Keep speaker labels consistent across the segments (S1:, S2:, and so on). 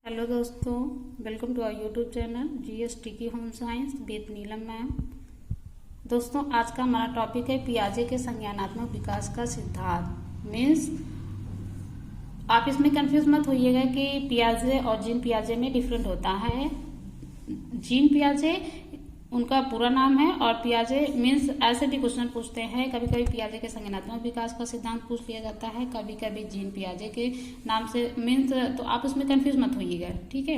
S1: Hello दोस्तों, welcome to our YouTube channel GS टिकी home science with Neelam ma'am. दोस्तों, आज का हमारा टॉपिक है पियाजे के संज्ञानात्मक विकास का सिद्धांत। मीन्स आप इसमें कंफ्यूज मत होइएगा कि पियाजे और जीन पियाजे में डिफरेंट होता है। जीन पियाजे उनका पूरा नाम है और पियाजे मीन्स ऐसे भी क्वेश्चन पूछते हैं। कभी कभी पियाजे के संज्ञानात्मक विकास का सिद्धांत पूछ लिया जाता है, कभी कभी जीन पियाजे के नाम से मीन्स, तो आप उसमें कंफ्यूज मत होइएगा, ठीक है।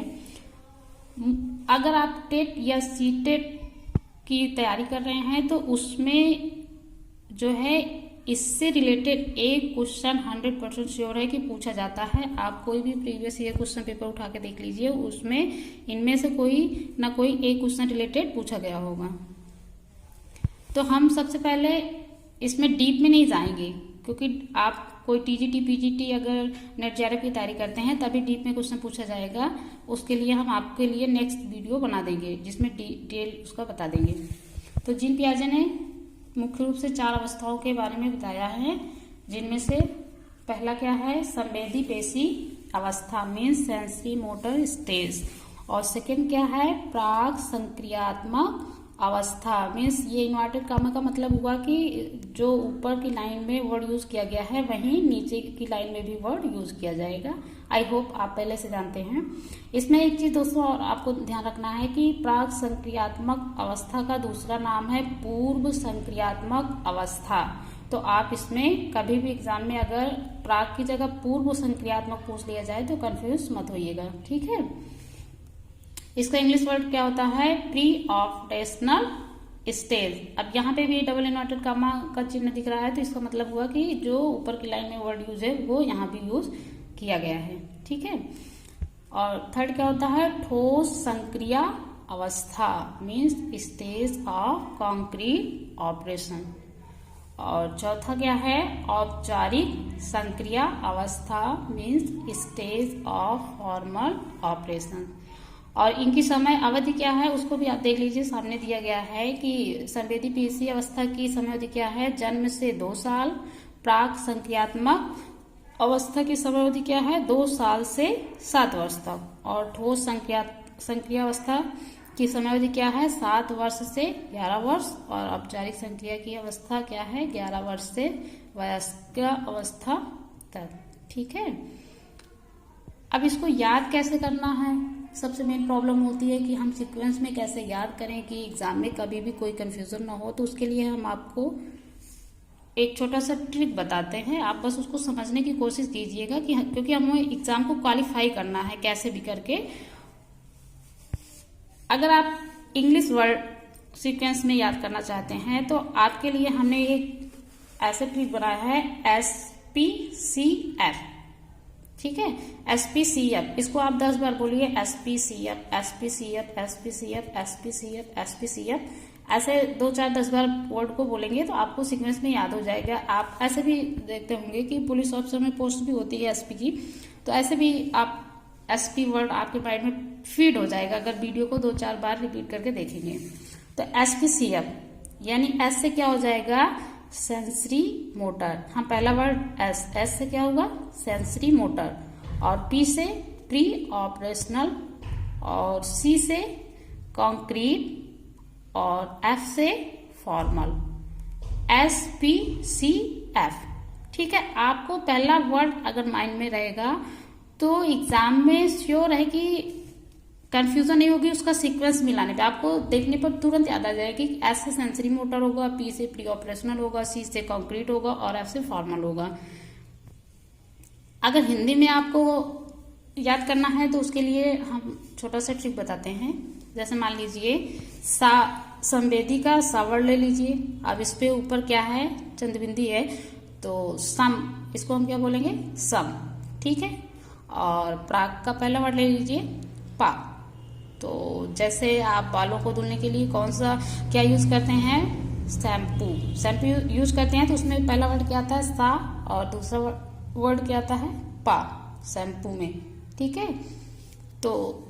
S1: अगर आप टेट या सी टेट की तैयारी कर रहे हैं तो उसमें जो है इससे रिलेटेड एक क्वेश्चन 100% श्योर है कि पूछा जाता है। आप कोई भी प्रीवियस ईयर क्वेश्चन पेपर उठा के देख लीजिए, उसमें इनमें से कोई ना कोई एक क्वेश्चन रिलेटेड पूछा गया होगा। तो हम सबसे पहले इसमें डीप में नहीं जाएंगे, क्योंककि आप कोई टीजीटी पीजीटी अगर नेट जेआरएफ की तैयारी करते हैं तभी डीप में क्वेश्चन पूछा जाएगा। उसके लिए हम आपके लिए नेक्स्ट वीडियो बना देंगे जिसमें डिटेल उसका बता देंगे। तो जीन पियाजे ने मुख्य रूप से 4 अवस्थाओं के बारे में बताया है, जिनमें से पहला क्या है, संवेदी पेशी अवस्था मीन्स सेंसरी मोटर स्टेज, और सेकंड क्या है, प्राक संक्रियात्मक अवस्था मीन्स ये इन्वर्टेड कामा का मतलब हुआ कि जो ऊपर की लाइन में वर्ड यूज किया गया है वहीं नीचे की लाइन में भी वर्ड यूज किया जाएगा। आई होप आप पहले से जानते हैं। इसमें एक चीज दोस्तों और आपको ध्यान रखना है कि प्राक संक्रियात्मक अवस्था का दूसरा नाम है पूर्व संक्रियात्मक अवस्था। तो आप इसमें कभी भी एग्जाम में अगर प्राक की जगह पूर्व संक्रियात्मक पूछ लिया जाए तो कंफ्यूज मत होइएगा, ठीक है। इसका इंग्लिश वर्ड क्या होता है, प्री ऑपरेशनल स्टेज। अब यहाँ पे भी डबल इन्वर्टेड कामा का चिन्ह दिख रहा है, तो इसका मतलब हुआ कि जो ऊपर की लाइन में वर्ड यूज है वो यहाँ भी यूज किया गया है, ठीक है। और थर्ड क्या होता है, ठोस संक्रिया अवस्था means stage of concrete operation. और चौथा क्या है, औपचारिक संक्रिया अवस्था means stage of formal operation. और इनकी समय अवधि क्या है उसको भी आप देख लीजिए, सामने दिया गया है कि संवेदी पेशी अवस्था की समय अवधि क्या है, जन्म से 2 साल। प्राक संक्रियात्मक अवस्था की समय अवधि क्या है, 2 साल से 7 वर्ष तक। और ठोस संक्रिया अवस्था की समय अवधि क्या है, 7 वर्ष से 11 वर्ष। और औपचारिक संक्रिया की अवस्था क्या है, 11 वर्ष से वयस्क अवस्था तक, ठीक है। अब इसको याद कैसे करना है, सबसे मेन प्रॉब्लम होती है कि हम सीक्वेंस में कैसे याद करें कि एग्जाम में कभी भी कोई कंफ्यूजन ना हो। तो उसके लिए हम आपको एक छोटा सा ट्रिक बताते हैं, आप बस उसको समझने की कोशिश कीजिएगा कि क्योंकि हमें एग्जाम को क्वालिफाई करना है कैसे भी करके। अगर आप इंग्लिश वर्ड सीक्वेंस में याद करना चाहते हैं तो आपके लिए हमने एक ऐसे ट्रिक बनाया है, SPCF, ठीक है। SPCF, इसको आप 10 बार बोलिए, SPCF SPCF SPCF SPCF SPCF। ऐसे 2-4-10 बार वर्ड को बोलेंगे तो आपको सीक्वेंस में याद हो जाएगा। आप ऐसे भी देखते होंगे कि पुलिस ऑफिसर में पोस्ट भी होती है SP की, तो ऐसे भी आप SP वर्ड आपके माइंड में फीड हो जाएगा अगर वीडियो को 2-4 बार रिपीट करके देखेंगे। तो SPCF यानी S से क्या हो जाएगा, सेंसरी मोटर। हाँ, पहला वर्ड S से क्या होगा, सेंसरी मोटर। और P से प्री ऑपरेशनल, और C से कॉन्क्रीट, और F से फॉर्मल। SPCF, ठीक है। आपको पहला वर्ड अगर माइंड में रहेगा तो एग्जाम में श्योर है कि कंफ्यूजन नहीं होगी। उसका सीक्वेंस मिलाने पे आपको देखने पर तुरंत याद आ जाएगा कि S से सेंसरी मोटर होगा, P से प्री ऑपरेशनल होगा, C से कॉन्क्रीट होगा और F से फॉर्मल होगा। अगर हिंदी में आपको याद करना है तो उसके लिए हम छोटा सा ट्रिक बताते हैं। जैसे मान लीजिए संवेदी का सावर्ड ले लीजिए। अब इस पे ऊपर क्या है, चंद्रबिंदी है, तो सम, इसको हम क्या बोलेंगे, सम, ठीक है। और प्राक का पहला वर्ड ले लीजिए, पा। तो जैसे आप बालों को धुलने के लिए कौन सा क्या यूज करते हैं, शैम्पू यूज करते हैं, तो उसमें पहला वर्ड क्या आता है, सा, और दूसरा वर्ड क्या आता है, पा, शैम्पू में, ठीक है। तो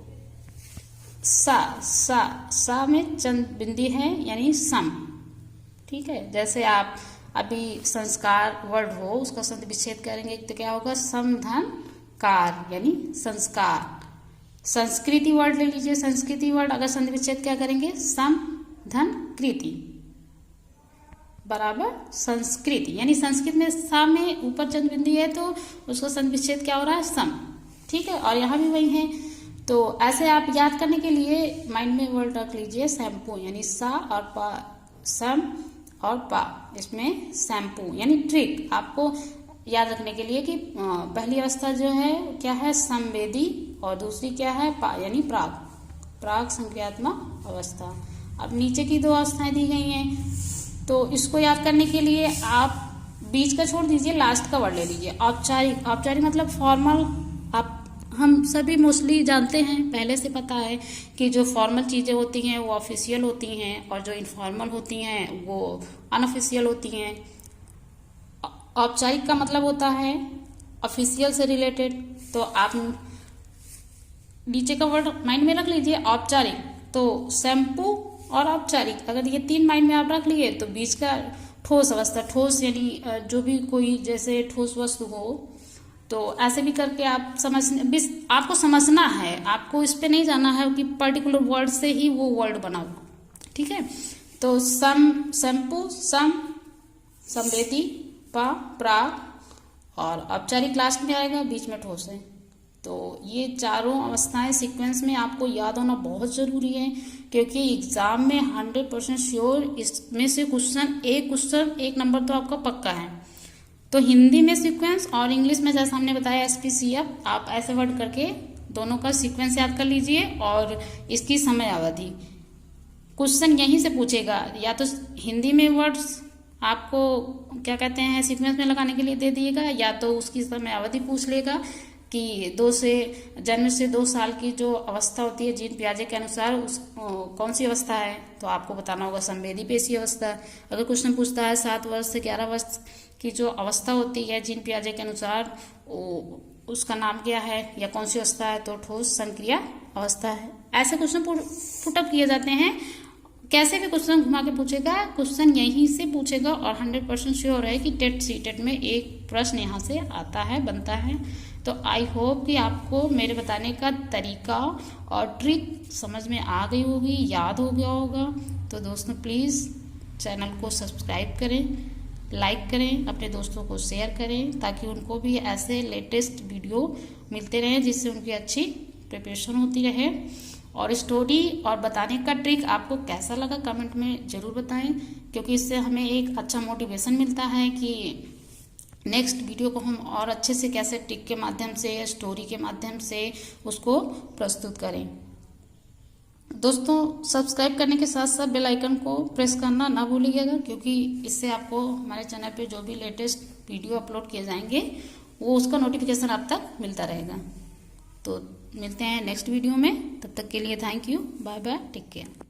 S1: सा में चंद बिंदी है यानी सम, ठीक है। जैसे आप अभी संस्कार वर्ड हो उसका संधि विच्छेद करेंगे तो क्या होगा, समधन कार यानी संस्कार, संस्कृति वर्ड ले लीजिए, संस्कृति वर्ड अगर संधि विच्छेद क्या करेंगे, सम धन कृति बराबर संस्कृति, यानी संस्कृत में सा में ऊपर चंद्र बिंदु है तो उसका संधि विच्छेद क्या हो रहा है, सम। ठीक है, और यहाँ भी वही है। तो ऐसे आप याद करने के लिए माइंड में वर्ड रख लीजिए शैम्पू, यानी सा और पा, सम और पा, इसमें शैम्पू, यानी ट्रिक आपको याद रखने के लिए कि पहली अवस्था जो है क्या है, संवेदी, और दूसरी क्या है, पा, यानी प्राग संक्रियात्मक अवस्था। अब नीचे की दो अवस्थाएं दी गई हैं, तो इसको याद करने के लिए आप बीच का छोड़ दीजिए, लास्ट का वर्ड ले लीजिए, औपचारिक। औपचारिक मतलब फॉर्मल। आप हम सभी मोस्टली जानते हैं, पहले से पता है कि जो फॉर्मल चीज़ें होती हैं वो ऑफिशियल होती हैं, और जो इनफॉर्मल होती हैं वो अनऑफिशियल होती हैं। औपचारिक का मतलब होता है ऑफिशियल से रिलेटेड। तो आप नीचे का वर्ड माइंड में रख लीजिए, औपचारिक, तो शैम्पू और औपचारिक, अगर ये तीन माइंड में आप रख लिए तो बीच का ठोस अवस्था, ठोस यानी जो भी कोई जैसे ठोस वस्तु हो, तो ऐसे भी करके आप आपको समझना है, आपको इस पे नहीं जाना है कि पर्टिकुलर वर्ड से ही वो वर्ड बना हुआ। ठीक है, तो शैम्पू, सम, संवेदी, पा, प्राग, और औपचारिक लास्ट में आएगा, बीच में ठोस है। तो ये चारों अवस्थाएं सीक्वेंस में आपको याद होना बहुत ज़रूरी है, क्योंकि एग्जाम में 100% श्योर इसमें से क्वेश्चन एक नंबर तो आपका पक्का है। तो हिंदी में सीक्वेंस और इंग्लिश में जैसा हमने बताया SPCF, आप ऐसे वर्ड करके दोनों का सीक्वेंस याद कर लीजिए, और इसकी समय अवधि क्वेश्चन यहीं से पूछेगा, या तो हिंदी में वर्ड्स आपको क्या कहते हैं सीक्वेंस में लगाने के लिए दे दिएगा, या तो उसकी समय अवधि पूछ लेगा कि जन्म से 2 साल की जो अवस्था होती है जीन पियाजे के अनुसार उस कौन सी अवस्था है, तो आपको बताना होगा संवेदी पेशी अवस्था। अगर क्वेश्चन पूछता है 7 वर्ष से 11 वर्ष की जो अवस्था होती है जीन पियाजे के अनुसार, उसका नाम क्या है या कौन सी अवस्था है, तो ठोस संक्रिया अवस्था है। ऐसे क्वेश्चन पुटअप किए जाते हैं। कैसे भी क्वेश्चन घुमा के पूछेगा, क्वेश्चन यहीं से पूछेगा, और 100% श्योर है कि टेट सीटेट में एक प्रश्न यहाँ से आता है, बनता है। तो आई होप कि आपको मेरे बताने का तरीका और ट्रिक समझ में आ गई होगी, याद हो गया होगा। तो दोस्तों प्लीज़ चैनल को सब्सक्राइब करें, लाइक करें, अपने दोस्तों को शेयर करें, ताकि उनको भी ऐसे लेटेस्ट वीडियो मिलते रहें जिससे उनकी अच्छी प्रिपरेशन होती रहे। और स्टोरी और बताने का ट्रिक आपको कैसा लगा कमेंट में ज़रूर बताएं, क्योंकि इससे हमें एक अच्छा मोटिवेशन मिलता है कि नेक्स्ट वीडियो को हम और अच्छे से कैसे ट्रिक के माध्यम से, स्टोरी के माध्यम से उसको प्रस्तुत करें। दोस्तों सब्सक्राइब करने के साथ साथ बेल आइकन को प्रेस करना ना भूलिएगा, क्योंकि इससे आपको हमारे चैनल पे जो भी लेटेस्ट वीडियो अपलोड किए जाएंगे वो उसका नोटिफिकेशन आप तक मिलता रहेगा। तो मिलते हैं नेक्स्ट वीडियो में, तब तक के लिए thank you, bye bye, take care.